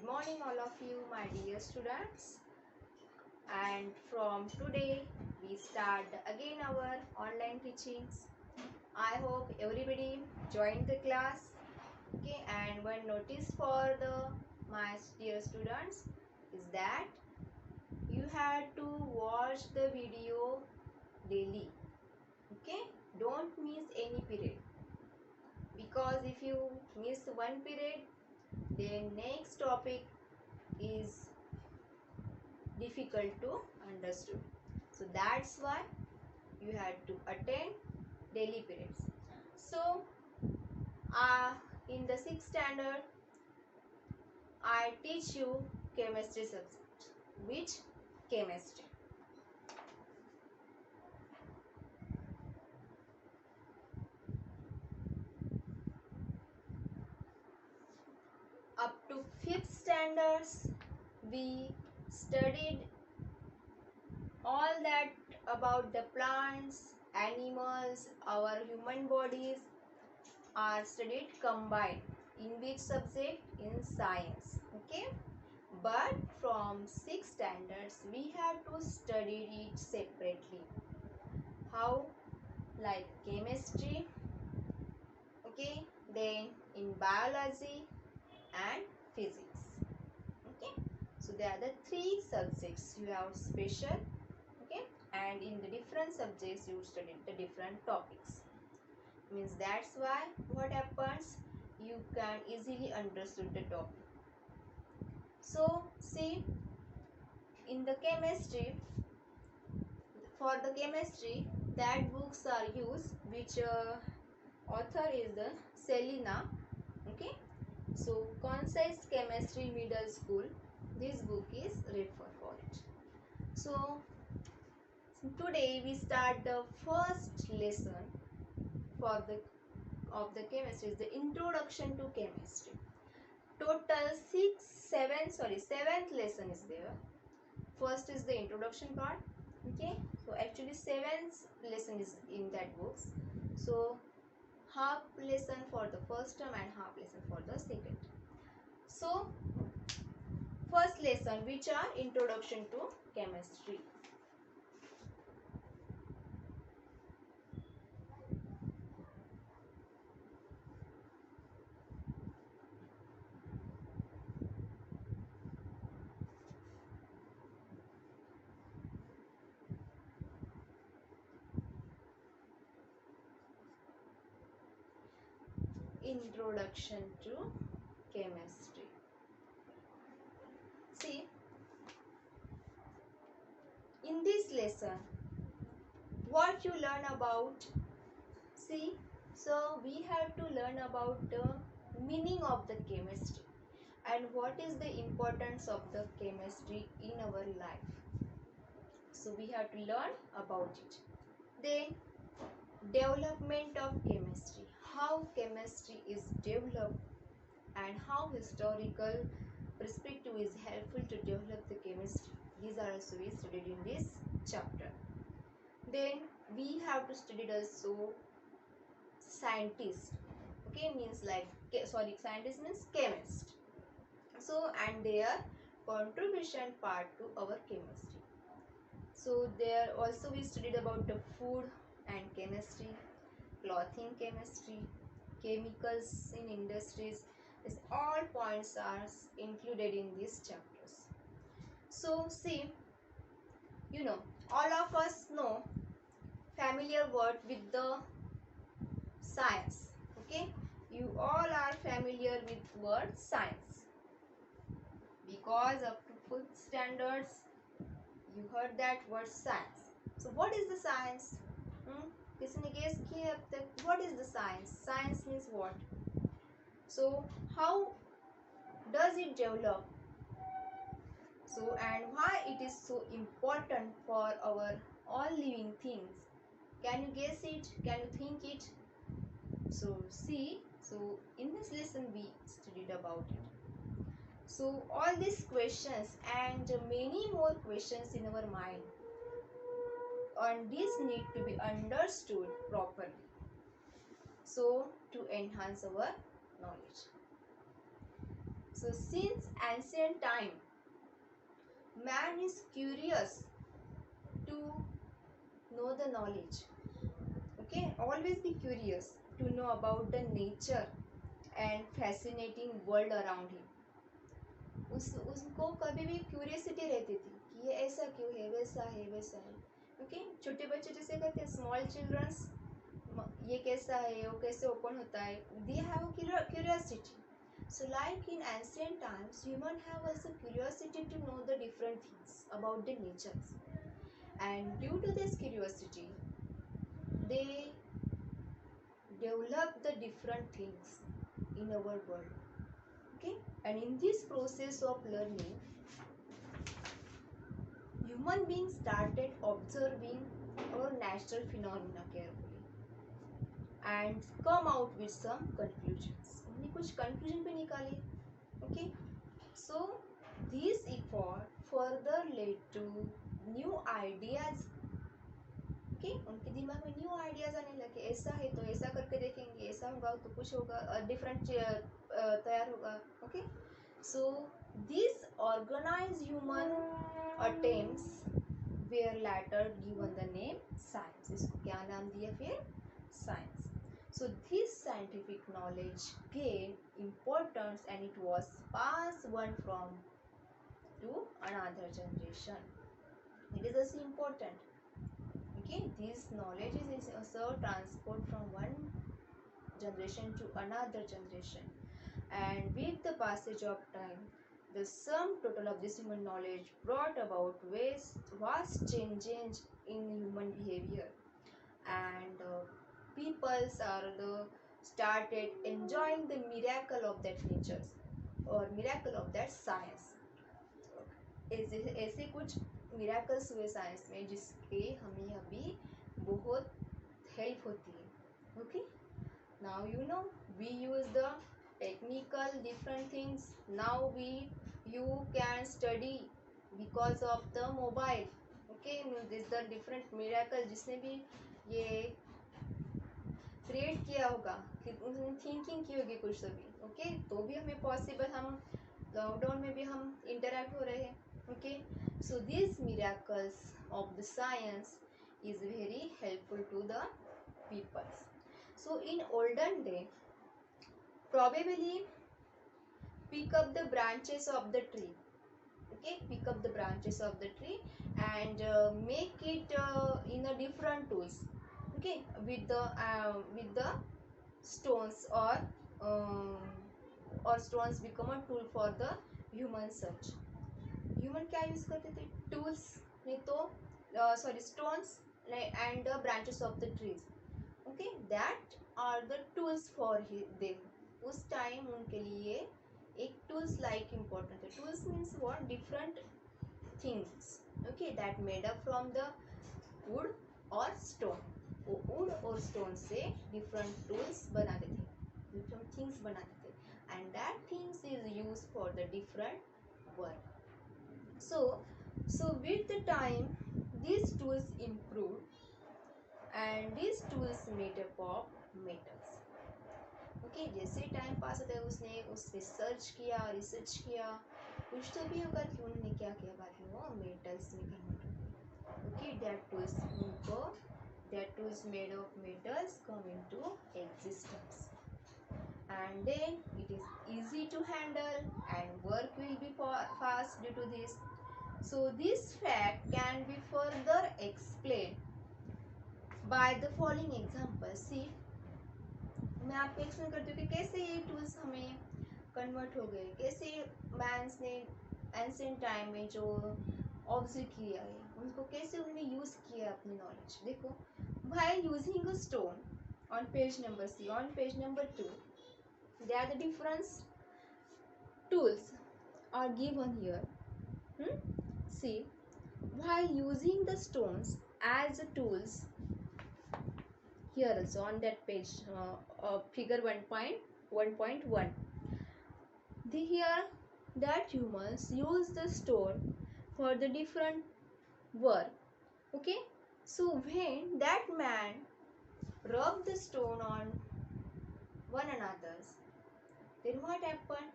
morning all of you my dear students, and from today we start again our online teachings. I hope everybody joined the class. Okay, and one notice for the my dear students is that you had to watch the video daily. Okay, don't miss any period, because if you miss one period, then next topic is difficult to understood. So that's why you had to attend daily periods. So in the 6th standard I teach you chemistry subject. Which chemistry? Up to 5th standards we studied all that about the plants, animals, our human bodies are studied combined. In which subject? In science. Okay, but from 6th standards we have to study it separately. How? Like chemistry, okay, then in biology and physics. Okay, so there are the 3 subjects you have special. Okay, and in the different subjects you study the different topics. Means that's why what happens, you can easily understood the topic. So see, in the chemistry, for the chemistry that books are used, which author is the Selina. Okay, so Concise Chemistry Middle School, this book is refer for it. So today we start the first lesson for the of the chemistry, is the introduction to chemistry. Total 7th lesson is there. First is the introduction part. Okay, so actually 7th lesson is in that books. So half lesson for the first term and half lesson for the second. So first lesson, which are introduction to chemistry. Introduction to chemistry. See, in this lesson what you learn about, see, so we have to learn about the meaning of the chemistry and what is the importance of the chemistry in our life. So we have to learn about it. Then development of chemistry, how chemistry is developed and how historical perspective is helpful to develop the chemistry. These are also we studied in this chapter. Then we have to study also scientist. Okay, means like scientist means chemist. So and their contribution part to our chemistry. So there also we studied about the food and chemistry, clothing chemistry, chemicals in industries. This all points are included in these chapters. So see, you know, all of us know familiar word with the science. Okay, you all are familiar with word science, because up to 5th standards you heard that word science. So what is the science? किसी ने guess किया अब तक? What is the science? Science means what? So how does it develop? So and why it is so important for our all living things? Can you guess it? Can you think it? So see, so in this lesson we studied about it. So all these questions and many more questions in our mind, and these need to be understood properly, so to enhance our knowledge. So since ancient time, man is curious to know the knowledge. Okay, always be curious to know about the nature and fascinating world around him. उसको कभी भी curiosity रहती थी कि ये ऐसा क्यों है, वैसा है, वैसा है. ओके, छोटे बच्चे जैसे कहते हैं स्मॉल चिल्ड्रंस, ये कैसा है, वो कैसे ओपन होता है, they have curiosity. So like in ancient times, human have also curiosity to know the different things about the natures, and due to this curiosity, they develop the different things in our world. Okay, and in this process of learning, human beings started observing our natural phenomena carefully and come out with some conclusions. उन्होंने कुछ conclusion पे निकाले. Okay, so this effort further led to new ideas. Okay, उनके दिमाग में new ideas आने लगे. ऐसा है तो ऐसा करके देखेंगे, ऐसा होगा तो कुछ होगा, डिफरेंट तैयार होगा. Okay, so this organized human attempts were later given the name science. इसको क्या नाम दिया फिर? Science. So this scientific knowledge gained importance and it was passed one from to another generation. It is also important. Okay, this knowledge is also transport from one generation to another generation, and with the passage of time, the sum total of this human knowledge brought about vast changes in human behavior, and peoples are the started enjoying the miracle of that nature or miracle of that science. ऐसे कुछ miracles हुए science में जिसके हमें अभी बहुत help होती है. Okay, now you know we use the technical different things. Now you can study because of the mobile. Okay, this the different miracle जिसने भी ये क्रिएट किया होगा, थिंकिंग की होगी कुछ तो भी. ओके, तो भी हमें पॉसिबल, हम लॉकडाउन में भी हम इंटरैक्ट हो रहे हैं. Okay, so these miracles of the science is very helpful to the people. So in olden day, probably pick up the branches of the tree. Okay, pick up the branches of the tree and make it in a different tools. Okay, with the stones or stones become a tool for the human search. Human क्या use करते थे? Tools, नहीं तो sorry stones and the branches of the trees. Okay, that are the tools for them. उस time उनके लिए एक tools like important है. Tools means what? Different things. Okay, that made up from the wood और stone. वो wood और stone से different tools बनाते थे, डिफरेंट थिंग्स बनाते थे, and that things is use for the different work. So with the time, these tools improved and these tools made up of metals. Okay, जैसे time pass होता है उसने उस रिसर्च किया, कुछ तो भी होगा कि उन्होंने क्या किया, बाद में वो मेटल्स में कन्वर्ट हो गए. Okay, that tools made of metals come into existence, and then it is easy to handle and work will be fast due to this. So this fact can be further explained by the following example. See, मैं आपको explain करती हूँ कि कैसे ये tools हमें convert हो गए, कैसे मैंस ने एंशिएंट टाइम में जो ऑब्जर्व किया है उनको कैसे उन्होंने यूज किया अपनी नॉलेज. देखो, while using a stone on page number C, on page number 2, there are the different tools are given here. See, while using the stones as tools, here also on that page, figure 1.1, here that humans use the stone for the different work. Okay, so when that man rubbed the stone on one another, then what happened?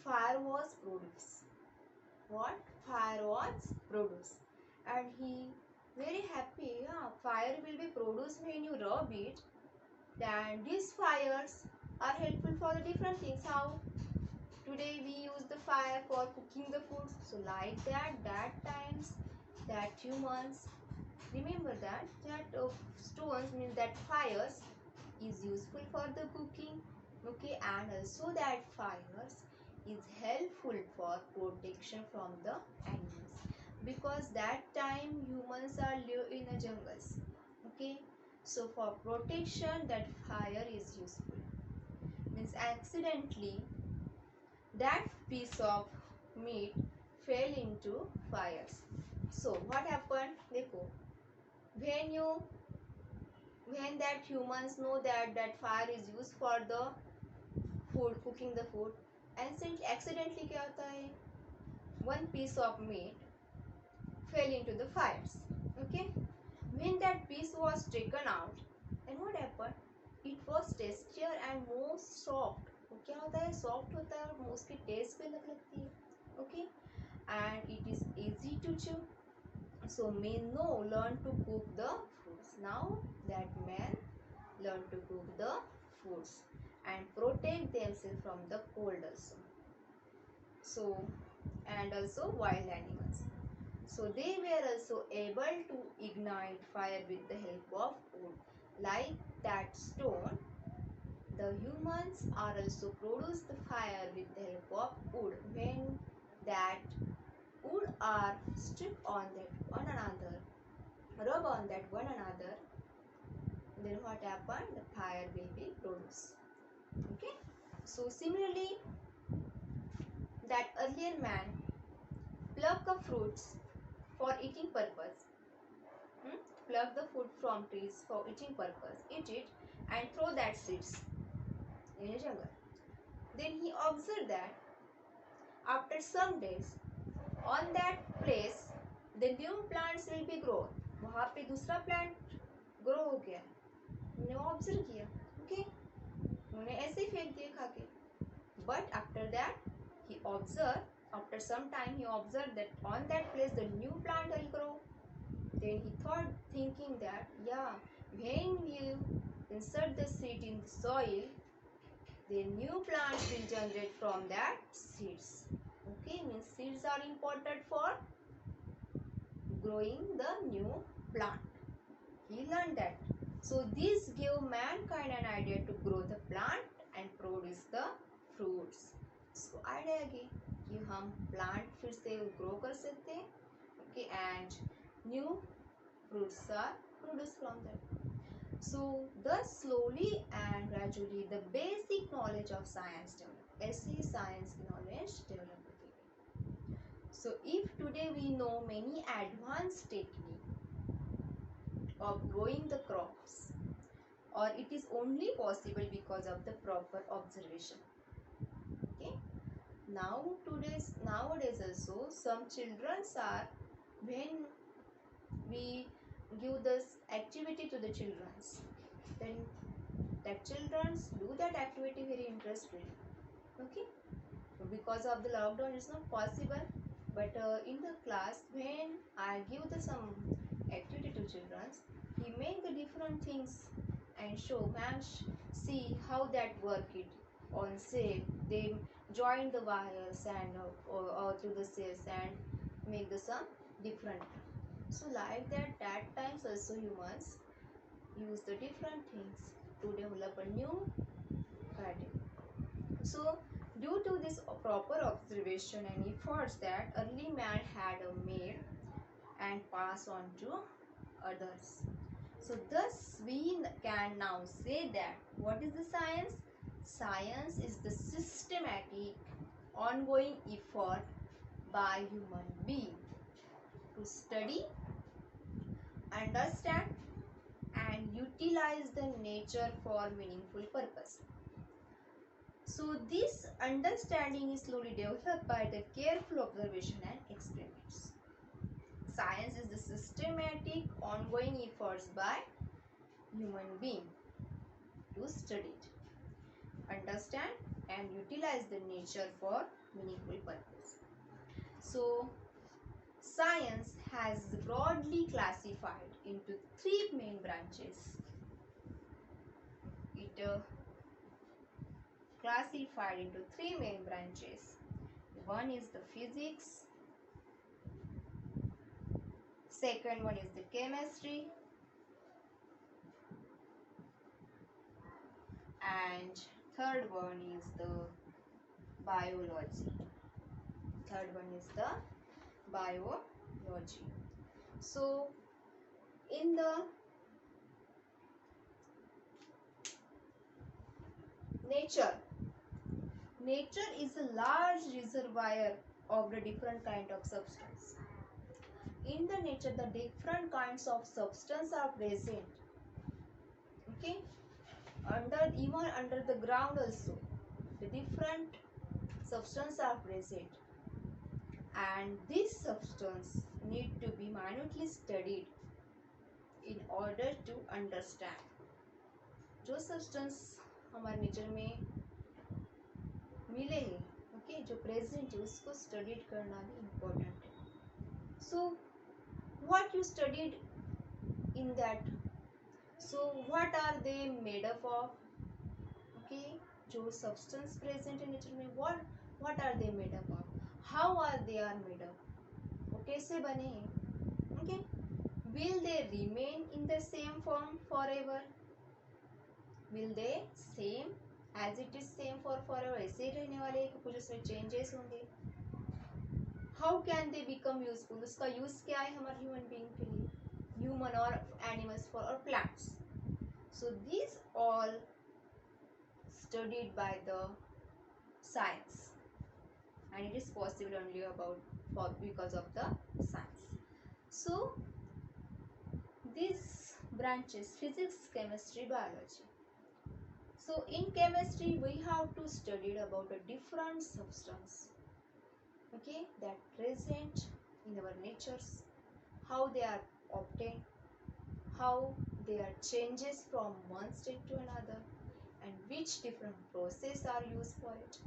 fire was produced. What? Fire was produced. And he very happy, yeah, fire will be produced when you rub it. Then these fires are helpful for the different things. How? Today we use the fire for cooking the food. So like that times, that humans, remember that stones means that fires is useful for the cooking, okay, and also that fires is helpful for protection from the animals, because that time humans are live in a jungles, okay. So for protection that fire is useful. Means accidentally that piece of meat fell into fires. So what happened? Dekho, when you when that humans know that fire is used for the food, cooking the food, and accidentally क्या होता है, one piece of meat fell into the fires, okay. When that piece was taken out, then what happened? It was tastier and more soft. वो क्या होता है, soft होता है और उसकी taste भी अलग लगती है, okay, and it is easy to chew. So men know learn to cook the foods. Now that man learn to cook the foods and protect themselves from the cold also. So and also wild animals. So they were also able to ignite fire with the help of wood. Like that stone, the humans are also produce the fire with the help of wood. When that wood are stick on that one another, rub on that one another, then what happened? The fire will be produced. Okay. So similarly, that earlier man pluck the fruits for eating purpose. Pluck the fruit from trees for eating purpose. Eat it and throw that seeds in a jungle. Then he observed that after some days, on that place, the new plants will be grown. वहाँ पे दूसरा plant grow हो गया. उन्होंने observe किया, okay, उन्होंने ऐसे ही फेंक दिए खा के. But after that he observed, after some time he observed that on that place the new plant will grow. Then he thought, thinking that yeah, when you insert the seed in the soil, the new plants will generate from that seeds. Okay, means seeds are important for growing the new plant. He learned that. So this gave mankind an idea to grow the plant and produce the fruits. So idea है कि हम plant फिर से grow कर सकते हैं, okay, and new fruits are produced from that. So thus slowly and gradually the basic knowledge of science developed. ऐसे ही science knowledge develop होती है. So if today we know many advanced technique of growing the crops, or it is only possible because of the proper observation. Okay. Nowadays also some children are, when we give this activity to the children, then that children do that activity very interestingly. Okay. Because of the lockdown it's not possible, but in the class when I give some activity to children, he make the different things and show, ma'am, see how that work it on shape. They join the wires and or through the cells and make the some different. So like that times also humans use the different things to develop a new paradigm. So due to this proper observation and efforts that early man had made and passed on to others. So thus we can now say that what is the science? Science is the systematic ongoing effort by human being to study, understand and utilize the nature for meaningful purpose. So this understanding is slowly developed by the careful observation and experiments. Science is the systematic ongoing efforts by human being to study it, understand and utilize the nature for meaningful purpose. So science has broadly classified into three main branches. It classified into three main branches. One is the physics, second one is the chemistry, and third one is the biology. Third one is the biology. So in the nature is a large reservoir of the different kind of substance. In the nature, the different kinds of substance are present. Okay, even under the ground also, the different substance are present, and this substance need to be minutely studied in order to understand. जो substance हमारे nature में मिले हैं, okay, जो present है उसको studied करना भी इम्पोर्टेंट है. So what you studied in that, so what are they made up of, okay, जो सब्सटेंस प्रेजेंट है नेचर में, what are they made up of, how are they are made up, वो कैसे बने हैं, okay, will they remain in the same form forever, will they same as it is same for forever, ऐसे ही रहने वाले, कुछ उसमें चेंजेस होंगे. How can they become useful, उसका यूज क्या है हमारे ह्यूमन बीइंग के लिए, ह्यूमन और एनिमल्स फॉर और plants. So this all studied by the science, and it is possible only because of the science. So these branches: physics, chemistry, biology. So in chemistry we have to study about a different substance, okay, that present in our natures, how they are obtained, how they are changes from one state to another, and which different process are used for it.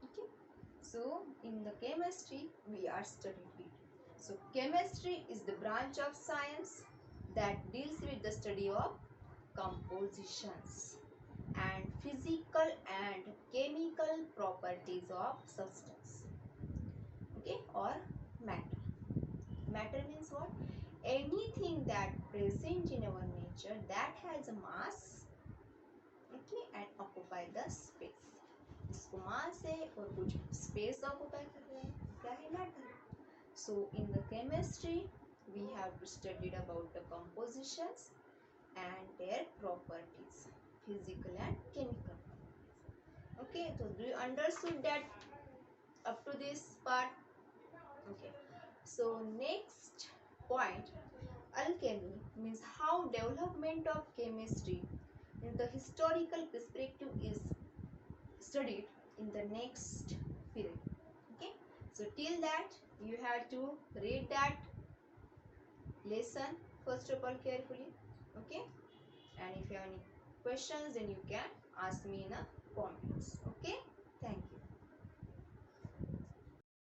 Okay, so in the chemistry we are studying it. So chemistry is the branch of science that deals with the study of compositions and physical and chemical properties of substance, okay, or matter. Matter means what? Anything that present in our nature that has a mass, okay, and occupy the space. इसको मास है और कुछ space occupy कर रहे हैं, क्या है? Matter. So in the chemistry we have to study about the compositions and their properties, physical and chemical properties. Okay, so do you understood that up to this part? Okay, so next point, alchemy means how development of chemistry in the historical perspective is studied in the next period. Okay, so till that you have to read that lesson first of all carefully. Okay, and if you have any questions then you can ask me in the comments. Okay.